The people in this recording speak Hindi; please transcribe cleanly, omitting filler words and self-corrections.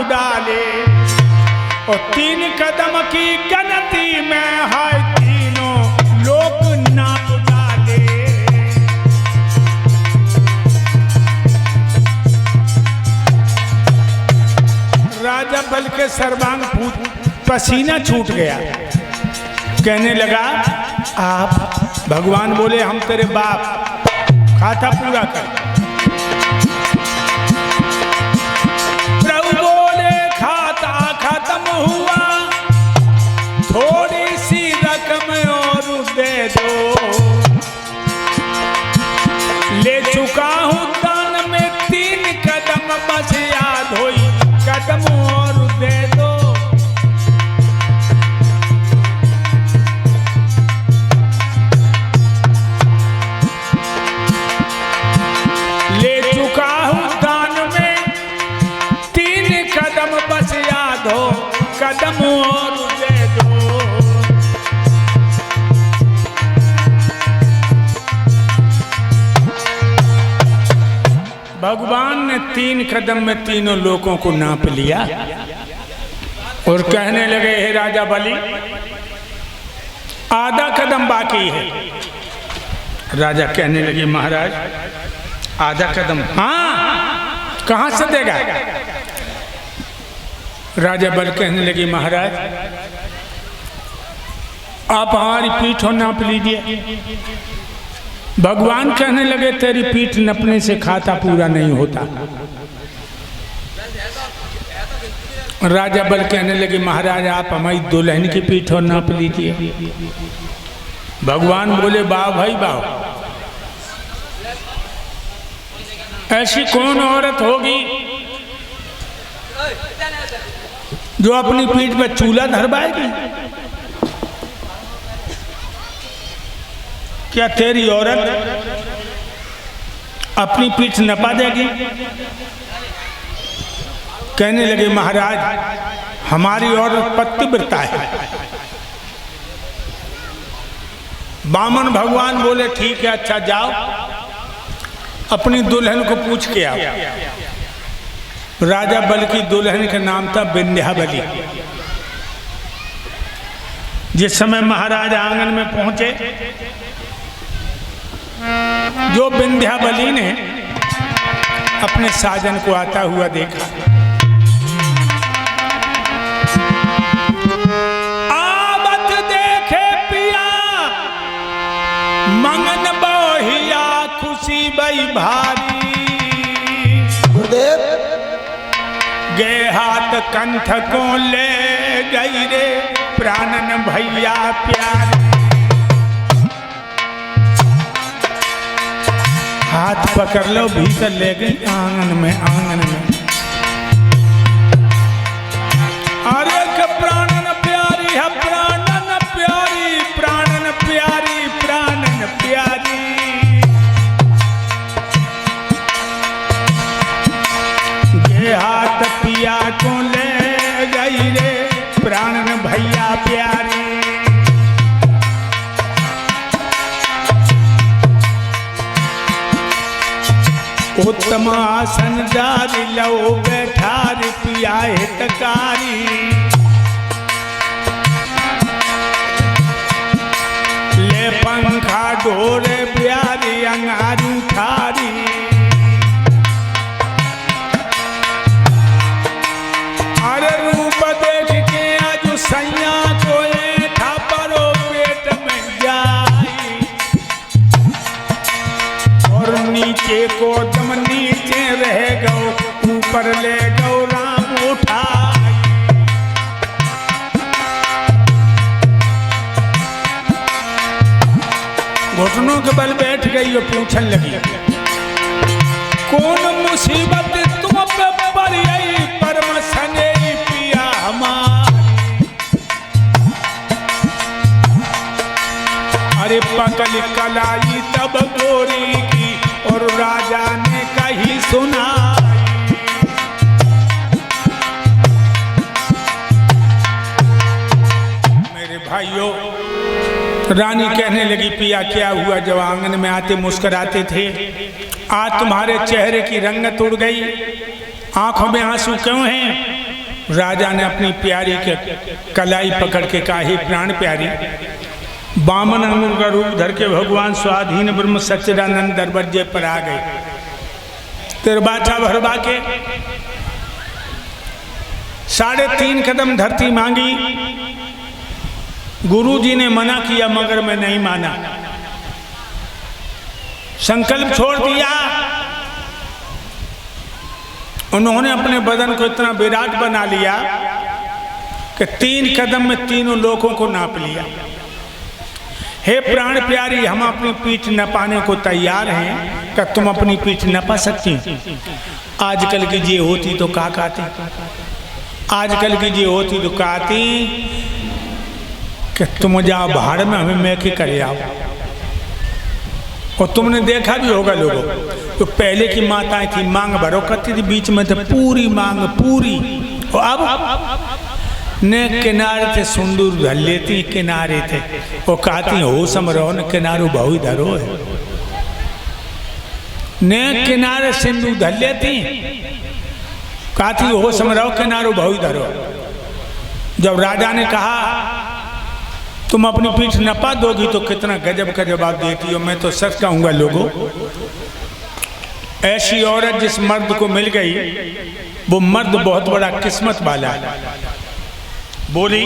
डाले, और 3 कदम की गिनती में है तीनों लोक नाप डाले। राजा बल के सर्वांग पसीना छूट गया। कहने लगा, आप भगवान बोले हम तेरे बाप, खाता पूरा कर। प्रभु बोले खाता खत्म हुआ, थोड़ी सी रकम और दे दो, ले चुका हूं दान में 3 कदम, बस याद होई कदम और दे दो। कदम और दे दो। भगवान ने 3 कदम में तीनों लोगों को नाप लिया और कहने लगे, हे राजा बलि, आधा कदम बाकी है। राजा कहने लगे, महाराज आधा कदम? हाँ, कहां से देगा? राजा बल कहने लगे, महाराज आप हमारी पीठ हो नाप लीजिए। भगवान कहने लगे, तेरी पीठ नपने से खाता पूरा नहीं होता। राजा बल कहने लगे, महाराज आप हमारी दुल्हन की पीठ हो नाप लीजिए। भगवान बोले, बाव भाई बाव, ऐसी कौन औरत होगी जो अपनी पीठ पर चूल्हा धरवाएगी? क्या तेरी औरत अपनी पीठ नपा देगी? कहने लगे, महाराज हमारी औरत पतिव्रता है। बामन भगवान बोले, ठीक है, अच्छा जाओ अपनी दुल्हन को पूछ के आओ। राजा बल की दुल्हन का नाम था विंध्यावली। जिस समय महाराज आंगन में पहुंचे, जो विंध्यावली ने अपने साजन को आता हुआ देखा, आवत देखे पिया मंगन बहिया, खुशी बई भारी, गुरुदेव गे हाथ कंठ को ले गई रे, प्राणन भैया प्यार। हाथ पकड़ लो, भीतर ले गई आंगन में, आंगन में। अरे प्राणन प्यारी है, प्राणन प्यारी, प्राणन प्यारी, प्राणन प्यारी। हाथ पिया को ले गई रे, प्राणन भैया प्यारी। उत्तम आसन डारी लो, बैठारी पिया हितकारी। ले पंखा डोरे प्यारी, अंगारू थारी। सैया को था परो पेट में जाई, और नीचे को दम नीचे रह गो, ऊपर ले गो राम उठाई। घुटनों के बल बैठ गई और पूछने लगी, कौन मुसीबत तुम पे पड़ी परम सने पिया हमार। अरे पकल कलाई तब गोरी की, और राजा ने कही सुनाई। मेरे भाइयों, रानी कहने लगी, पिया क्या हुआ? जब आंगन में आते मुस्कुराते थे, आज तुम्हारे चेहरे की रंगत उड़ गई, आंखों में आंसू क्यों हैं? राजा ने अपनी प्यारी के कलाई पकड़ के कहा, हे प्राण प्यारी, बामन अंगुर का रूप धर के भगवान स्वाधीन ब्रह्म सच्चिदानंद दरवाजे पर आ गए। तेरे बाछा भरवा के 3.5 कदम धरती मांगी। गुरुजी ने मना किया मगर मैं नहीं माना, संकल्प छोड़ दिया। उन्होंने अपने बदन को इतना विराट बना लिया कि 3 कदम में तीनों लोगों को नाप लिया। हे प्राण प्यारी, हम अपनी पीठ नपाने को तैयार हैं, क्या तुम अपनी पीठ नपा सकती? आजकल की ये होती तो क्या कहती, आजकल की ये होती तो कहती कि तुम जाओ भाड़ में, हमें मैके करे आओ। और तुमने देखा भी होगा लोगों, तो पहले की माताएं थी मांग भरो करती थी, बीच में तो पूरी मांग पूरी, और अब ने किनारे थे सुंदूर धर लेती, किनारे थे वो कहती हो समरो न किनारू बहु धरो है, ने किनारे सिंदूर धर लेती, कहती हो समरो किनारू बहु धरो। जब राजा ने कहा तुम अपनी पीठ नपा दोगी तो कितना गजब का जवाब देती हो। मैं तो सच कहूंगा लोगों, ऐसी औरत जिस मर्द को मिल गई वो मर्द बहुत बड़ा किस्मत वाला है। बोली